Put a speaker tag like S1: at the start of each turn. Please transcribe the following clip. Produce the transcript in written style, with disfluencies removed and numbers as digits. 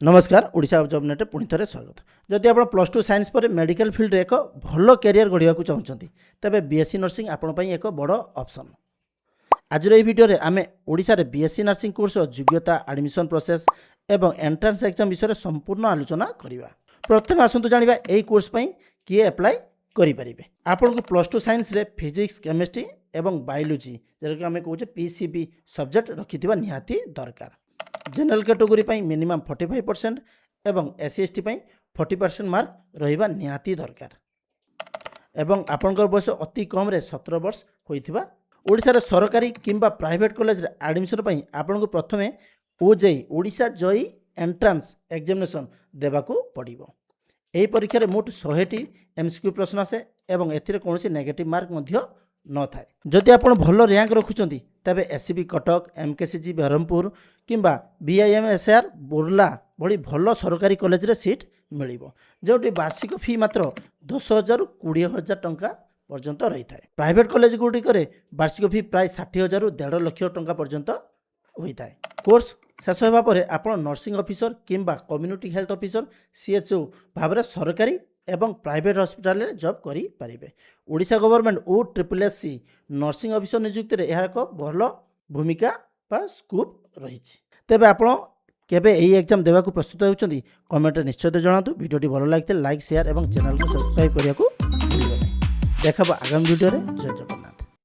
S1: नमस्कार Odisha job net पुणी थे स्वागत। जदि आप प्लस टू साइंस पर मेडिकल फील्ड एक भल कैरियर गढ़ा चाहते तेज बीएससी नर्सिंग आपंपाई एक बड़ ऑप्शन। आज भिडियो में आम ओडिशा रे बीएससी नर्सिंग कोर्स योग्यता एडमिशन प्रोसेस एवं एंट्रांस एग्जाम विषय संपूर्ण आलोचना करवा। प्रथम आसतु जाना यही कोर्स किए अप्लाई करें। आपन को प्लस टू साइंस रे फिजिक्स केमिस्ट्री एवं बायोलोजी जैसे आम कहे पीसीबी सब्जेक्ट रखि निहाती दरकार। जनरल कैटेगोरी पाई मिनिमम 45% एवं एससी एसटी पाई 40% मार्क रहिबा निहाती दरकार। एवं आपनकर बयस अति कम रे 17 वर्ष होइथिबा। ओडिशा रे सरकारी किंबा प्राइवेट कॉलेज रे एडमिशन पाई आपन को प्रथमे ओजेई ओडिशा जई एंट्रांस एग्जामिनेशन देबाकू पड़िबो। एही परीक्षा रे मोट 100टी एमसीक्यू प्रश्न आसे एवं एथिरे कोनोसी नेगेटिव मार्क मध्य न थाए। जदि आपण भल रैंक रखुचंती तबे एससीबी कटक एमकेसीजी बरहमपुर किंबा बीआईएमएसआर बोर्ला भली भल सरकारी कॉलेज रे सीट मिलिबो, जोटी वार्षिक फी मात्र 10,000 रु 20,000 टंका पर्यंत रही थाए। प्राइवेट कॉलेज गुड़िक वार्षिक फी प्राय 60,000 रु 1.5 लाख टंका पर्यंत होता है। कोर्स शेष होगा पर आप नर्सिंग ऑफिसर किंबा कम्युनिटी हेल्थ ऑफिसर सीएचओ भाव सरकारी एवं प्राइवेट हॉस्पिटल रे जॉब करि परिबे। Odisha government OSSC nursing officer नियुक्ति रे एहार को भल भूमिका बा स्कोप रही। तेबे आपण केबे एही एग्जाम देवा को प्रस्तुत होउचंदी कमेंट रे निश्चय जणातु। वीडियोटी भल लागिते लाइक शेयर एवं चैनल को सब्सक्राइब करिया को भूलिबे नै। देखबा आगामी वीडियो रे। जय जगन्नाथ।